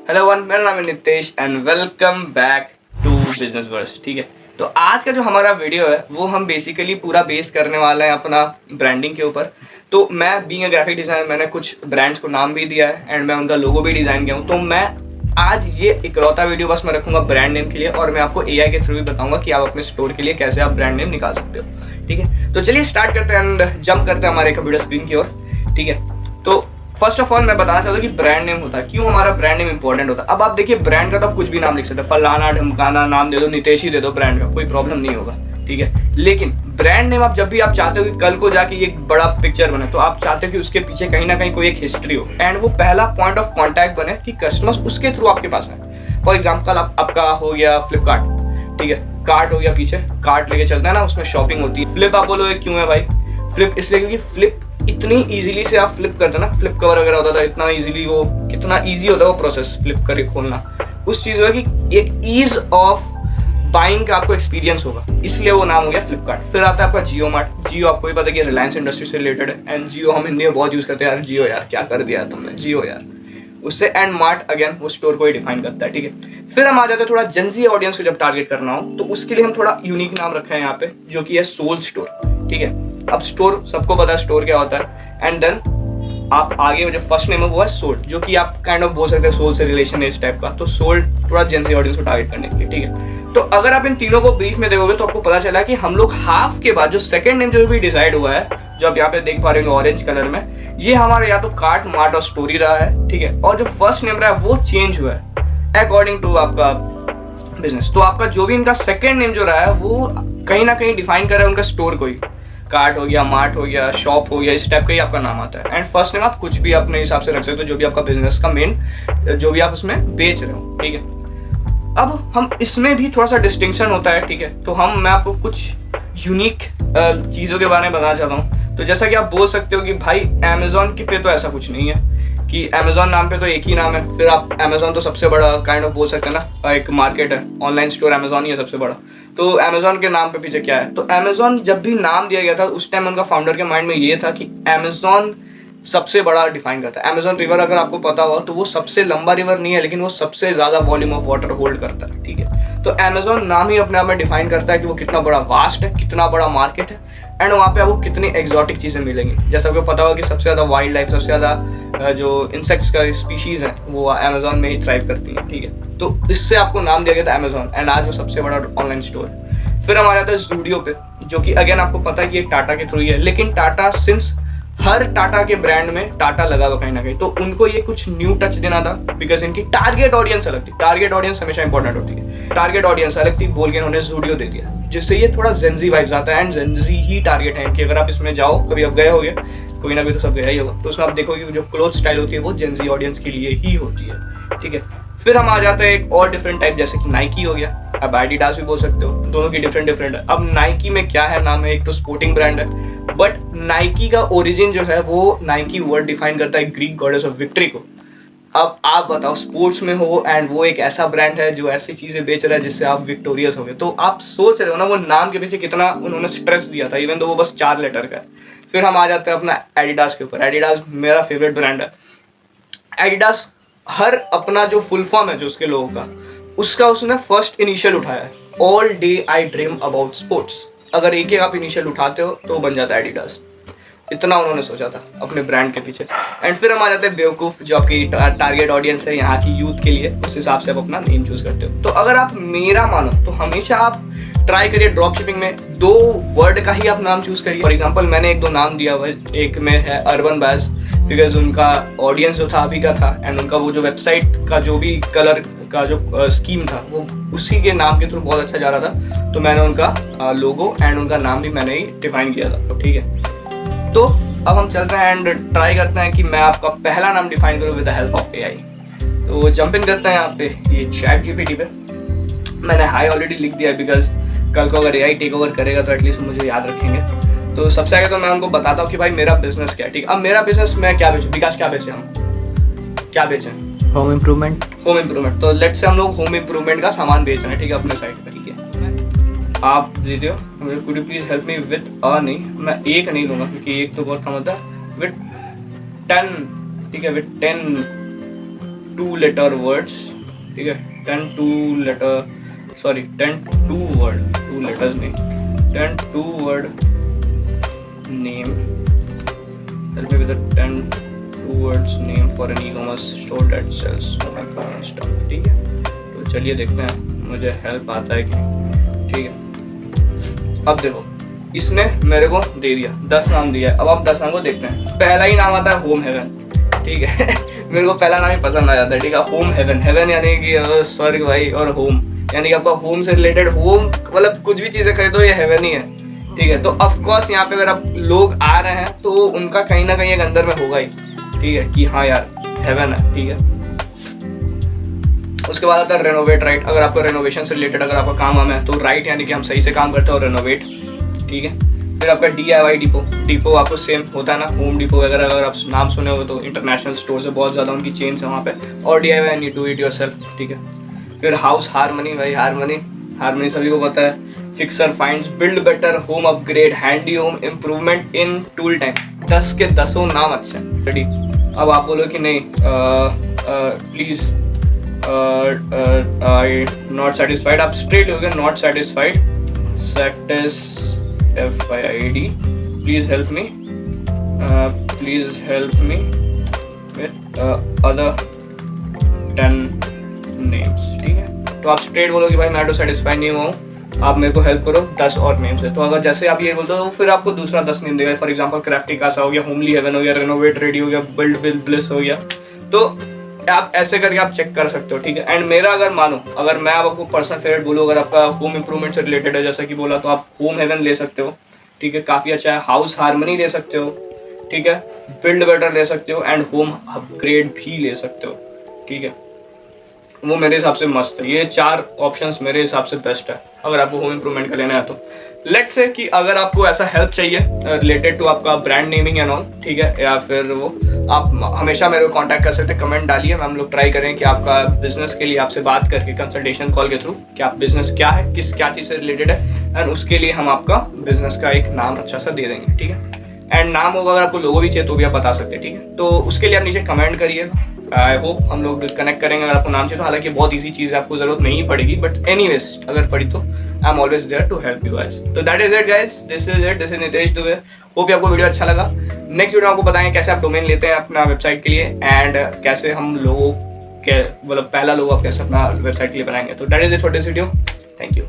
Hello one, मेरा नाम है Nitesh and welcome back to business verse. ठीक है, तो आज का जो हमारा वीडियो है वो हम बेसिकली पूरा बेस करने वाला है अपना ब्रांडिंग के ऊपर। तो मैं बीइंग अ ग्राफिक डिजाइनर, मैंने कुछ ब्रांड्स को नाम भी दिया है एंड मैं उनका लोगो भी डिजाइन किया हूँ। तो मैं आज ये इकलौता वीडियो बस मैं रखूंगा ब्रांड नेम के लिए, और मैं आपको एआई के थ्रू भी बताऊंगा कि आप अपने स्टोर के लिए कैसे आप ब्रांड नेम निकाल सकते हो। ठीक है, तो चलिए स्टार्ट करते हैं एंड जंप करते हैं हमारे कंप्यूटर स्क्रीन की ओर। ठीक है, तो फर्स्ट ऑफ ऑल मैं बताना चाहता हूँ कि ब्रांड नेम होता है, क्यों हमारा ब्रांड नेम इंपॉर्टेंट होता है। अब आप देखिए, ब्रांड का तो आप कुछ भी नाम लिख सकते हो, फलाना ढमकाना नाम दे दो, नितेश ही दे दो, ब्रांड का कोई प्रॉब्लम नहीं होगा। ठीक है, लेकिन ब्रांड नेम आप जब भी आप चाहते हो कि कल को जाके एक बड़ा पिक्चर बने, तो आप चाहते हो कि उसके पीछे कहीं ना कहीं कोई एक हिस्ट्री हो एंड वो पहला पॉइंट ऑफ कॉन्टैक्ट बने कि कस्टमर्स उसके थ्रू आपके पास आए। फॉर एग्जाम्पल आपका हो गया फ्लिपकार्ट। ठीक है, कार्ट हो गया, पीछे कार्ट लेके चलता है ना, उसमें शॉपिंग होती है। फ्लिप आप बोलोगे क्यों है भाई? फ्लिप इसलिए क्योंकि फ्लिप इतनी इजीली से आप फ्लिप करते ना, फ्लिप कवर वगैरह होता था, इतना इजीली, वो कितना इजी होता है वो प्रोसेस फ्लिप करके खोलना। उस चीज है कि एक ईज ऑफ बाइंग का आपको एक्सपीरियंस होगा, इसलिए वो नाम हो गया फ्लिपकार्ट। फिर आता है आपका जियो मार्ट। जियो आपको भी पता है कि रिलायंस इंडस्ट्री से रिलेटेड है एंड जियो हम हिंदी में बहुत यूज करते हैं। यार जियो, यार क्या कर दिया तुमने, जियो यार, उससे। एंड मार्ट अगेन वो स्टोर को ही डिफाइन करता है। ठीक है, फिर हम आ जाते हैं थोड़ा जेंजी ऑडियंस को जब टारगेट करना हो, तो उसके लिए हम थोड़ा यूनिक नाम रखा है यहाँ पे, जो कि है सोल स्टोर। ठीक है, अब स्टोर सबको पता है स्टोर क्या होता है, एंड देन आप आगे जो फर्स्ट नेम है वो है सोल, जो कि आप काइंड ऑफ बोल सकते हैं सोल से रिलेशन है इस टाइप का। तो सोल थोड़ा जेंजी ऑडियंस को टारगेट करने के लिए। ठीक है, तो अगर आप इन तीनों को ब्रीफ में देखोगे तो आपको पता चला कि हम लोग हाफ के बाद जो सेकंड नेम जो भी डिसाइड हुआ है, जो आप यहाँ पे देख पा रहे हो ऑरेंज कलर में, ये हमारा या तो कार्ट, मार्ट और स्टोरी रहा है। ठीक है, और जो फर्स्ट नेम रहा है वो चेंज हुआ है अकॉर्डिंग टू आपका बिजनेस। तो आपका जो भी इनका सेकंड नेम जो रहा है वो कहीं ना कहीं डिफाइन कर रहा है उनका स्टोर को ही। कार्ट हो गया, मार्ट हो गया, शॉप हो गया, इस टाइप का ही आपका नाम आता है। एंड फर्स्ट नेम आप कुछ भी अपने हिसाब से रख सकते हो, जो भी आपका बिजनेस का मेन, जो भी आप उसमें बेच रहे हो। ठीक है, अब हम इसमें भी थोड़ा सा डिस्टिंक्शन होता है। ठीक है, तो मैं आपको कुछ यूनिक चीज़ों के बारे में बताना चाहता हूँ। तो जैसा कि आप बोल सकते हो कि भाई अमेजोन के पे तो ऐसा कुछ नहीं है कि अमेजोन नाम पे तो एक ही नाम है। फिर आप अमेजोन तो सबसे बड़ा काइंड ऑफ बोल सकते हैं ना, एक मार्केट है, ऑनलाइन स्टोर अमेजोन ही है सबसे बड़ा। तो अमेजोन के नाम पे पीछे क्या है? तो अमेजोन जब भी नाम दिया गया था उस टाइम उनका फाउंडर के माइंड में ये था कि अमेजोन सबसे बड़ा डिफाइन करता है। अमेजोन रिवर अगर आपको पता हो तो वो सबसे लंबा रिवर नहीं है, लेकिन वो सबसे ज्यादा वॉल्यूम ऑफ वाटर होल्ड करता है। ठीक है, तो अमेजोन नाम ही अपने आप में डिफाइन करता है कि वो कितना बड़ा वास्ट है, कितना बड़ा मार्केट है, एंड वहाँ पे आपको कितनी एक्सोटिक चीजें मिलेंगी। जैसा आपको पता होगा कि सबसे ज्यादा वाइल्ड लाइफ, सबसे ज्यादा जो इंसेक्ट्स का स्पीशीज है वो अमेजोन में ही थ्राइव करती है। ठीक है, तो इससे आपको नाम दिया गया था अमेजोन, एंड आज वो सबसे बड़ा ऑनलाइन स्टोर है। फिर हम आ जाते हैं ज़ूडियो पे, जो कि अगेन आपको पता है कि एक टाटा के थ्रू ही है, लेकिन टाटा सिंस हर टाटा के ब्रांड में टाटा लगा हुआ कहीं ना कहीं, तो उनको ये कुछ न्यू टच देना था, बिकॉज इनकी टारगेट ऑडियंस अलग थी। टारगेट ऑडियंस हमेशा इंपॉर्टेंट होती है, टारगेट ऑडियंस अलग थी, बोल के इन्होंने ज़ूडियो दे दिया, जिससे ये थोड़ा जेंजी वाइब्स आता है। एंड जेंजी ही टारगेट है इनकी। अगर आप इसमें जाओ, कभी आप गए होगे, कोई ना कोई तो सब गया ही होगा, तो उसमें आप देखोगे जो क्लोथ स्टाइल होती है वो जेंजी ऑडियंस के लिए ही होती है। ठीक है, फिर हम आ जाते हैं एक और डिफरेंट टाइप, जैसे कि नाइकी हो गया, अब एडिडास भी बोल सकते हो, दोनों की डिफरेंट डिफरेंट है। अब नाइकी में क्या है, नाम है, एक तो स्पोर्टिंग ब्रांड है, बट नाइकी का ओरिजिन जो है वो नाइकी वर्ड डिफाइन करता है ग्रीक गॉडेस ऑफ विक्ट्री को। अब आप बताओ, स्पोर्ट्स में हो एंड वो एक ऐसा ब्रांड है जो ऐसी चीजें बेच रहा है जिससे आप विक्टोरियस हो गए, तो आप सोच रहे हो ना वो नाम के पीछे कितना उन्होंने स्ट्रेस दिया था, इवन तो वो बस 4 लेटर का है। फिर हम आ जाते हैं अपना एडिडास के ऊपर। एडिडास मेरा फेवरेट ब्रांड है। एडिडास हर अपना जो फुल फॉर्म है जो उसके लोगों का, उसका उसने फर्स्ट इनिशियल उठाया है, all day I dream about sports. अगर एक एक आप इनिशियल उठाते हो तो बन जाता है एडिडास। इतना उन्होंने सोचा था अपने ब्रांड के पीछे। एंड फिर हम आ जाते हैं बेवकूफ, जो आपकी टारगेट ऑडियंस है यहाँ की यूथ के लिए, उस हिसाब से आप अपना नेम चूज करते हो। तो अगर आप मेरा मानो तो हमेशा आप ट्राई करिए ड्रॉप शिपिंग में 2 वर्ड का ही आप नाम चूज करिए। फॉर एग्जाम्पल मैंने 1-2 नाम दिया हुआ है, एक में है अर्बन बैज, बिकॉज उनका ऑडियंस जो था अभी का था, एंड उनका वो जो वेबसाइट का जो भी कलर का जो स्कीम था वो उसी के नाम के थ्रू बहुत अच्छा जा रहा था, तो मैंने उनका लोगो एंड उनका नाम भी मैंने ही डिफाइन किया था। तो ठीक है, तो अब हम चलते हैं एंड ट्राई करते हैं कि मैं आपका पहला नाम डिफाइन करूँ with the help of AI. तो जंप इन करते हैं यहाँ पे ये चैट जीपीटी पे। मैंने हाई ऑलरेडी लिख दिया है, बिकॉज कल को अगर एआई टेक ओवर करेगा तो एटलीस्ट मुझे याद रखेंगे। तो सबसे आगे तो मैं उनको बताता हूँ कि भाई मेरा बिजनेस क्या है। ठीक है, अब मेरा बिजनेस मैं क्या बेचूँ, विकास क्या बेचे, हम क्या बेचें? Home improvement. Home improvement. तो लेट से हम लोग होम इम्प्रूवमेंट का सामान बेच रहे हैं, ठीक है, अपने साइट पे। ठीक है, आप दीजिए, could you please help me with नहीं, मैं एक नहीं लूंगा क्योंकि एक तो बहुत कम होता है, विद 10। ठीक है, विद 10 2 letter words, ठीक है, 10 2 letters नहीं, 10 2 word name, help me with the 10 2 words name for an e-commerce store that sells mobile phone stuff, ठीक है। तो चलिए देखते हैं मुझे हेल्प आता है कि नहीं, ठीक है। अब देखो इसने मेरे को दे दिया 10 नाम दिया है, अब आप 10 नाम को देखते हैं। पहला ही नाम आता है होम हेवन, ठीक है। मेरे को पहला नाम ही पसंद आ जाता है, ठीक है, होम हेवन। हेवन यानी कि स्वर्ग भाई, और होम यानी कि आपका होम से रिलेटेड, होम मतलब कुछ भी चीजें खरीदो ये हेवन ही है, ठीक है। तो ऑफ कोर्स यहाँ पे अगर आप लोग आ रहे हैं तो उनका कहीं ना कहीं एक अंदर में होगा ही, ठीक है, कि हाँ यार हेवन है, ठीक है। उसके बाद आता है रेनोवेट, राइट। अगर आपको रेनोवेशन से रिलेटेड अगर आपका काम है तो राइट यानी कि हम सही से काम करते हैं, और रेनोवेट, ठीक है। फिर आपका DIY डिपो, डिपो आपको सेम होता है ना, होम डिपो वगैरह अगर आप नाम सुने हो तो इंटरनेशनल स्टोर है, बहुत ज़्यादा उनकी चेन्स है वहाँ पे, और DIY यानी डू इट योरसेल्फ, ठीक है। फिर हाउस हारमनी, भाई हारमनी सभी को पता है। Fixer finds, build better, home upgrade, handy home improvement in tool time. 10 के 10 नाम अच्छे हैं, रेडी। अब आप बोलो कि नहीं प्लीज आई नॉट सेटिस्फाइड, आप स्ट्रेट हो गए not satisfied, FID, please help me with other 10 names, ठीक है। तो आप स्ट्रेट बोलो कि भाई मैं तो सेटिस्फाई नहीं हुआ हूँ, आप मेरे को हेल्प करो 10 और नेम से। तो अगर जैसे आप ये बोलते हो फिर आपको दूसरा 10 नेम देगा। फॉर एग्जांपल क्राफ्टी कासा हो गया, होमली हेवन हो गया, रेनोवेट रेडी हो गया, बिल्ड विद ब्लिस हो गया। तो आप ऐसे करके आप चेक कर सकते हो, ठीक है। एंड मेरा अगर मानो, अगर मैं आपको पर्सनल फेवरेट बोलूँ, अगर आपका होम इंप्रूवमेंट से रिलेटेड है जैसा कि बोला, तो आप होम हेवन ले सकते हो, ठीक है, काफ़ी अच्छा है। हाउस हारमनी ले सकते हो, ठीक है, बिल्ड बेटर ले सकते हो, एंड होम अपग्रेड भी ले सकते हो, ठीक है। वो मेरे हिसाब से मस्त है, ये 4 ऑप्शंस मेरे हिसाब से बेस्ट है अगर आपको होम इंप्रूवमेंट का लेना है तो। लेट्स से कि अगर आपको ऐसा हेल्प चाहिए रिलेटेड टू आपका ब्रांड नेमिंग एंड ऑल, ठीक है, या फिर वो आप हमेशा मेरे को कांटेक्ट कर सकते हैं, कमेंट डालिए, हम लोग ट्राई करें कि आपका बिजनेस के लिए आपसे बात करके कंसल्टेशन कॉल के थ्रू कि आप बिजनेस क्या है, क्या चीज़ से रिलेटेड है, एंड उसके लिए हम आपका बिजनेस का एक नाम अच्छा सा दे देंगे, ठीक है। एंड नाम होगा, अगर आपको लोगो भी चाहिए तो भी आप बता सकते हैं, ठीक है। तो उसके लिए आप नीचे कमेंट करिएगा, आई होप हम लोग कनेक्ट करेंगे अगर आपको नाम चाहिए तो। हालांकि बहुत ईजी चीज़ है, आपको जरूरत नहीं पड़ेगी, बट एनीवेज अगर पड़ी तो I am always there to help you guys. तो that is it guys, this is Nitesh Dubey. Hope आपको वीडियो अच्छा लगा। नेक्स्ट वीडियो आपको बताएंगे कैसे आप डोमेन लेते हैं अपना वेबसाइट के लिए, एंड कैसे हम लोगों के मतलब पहला लोगो आप कैसे अपना वेबसाइट के लिए बनाएंगे। तो that is it for this video, thank you.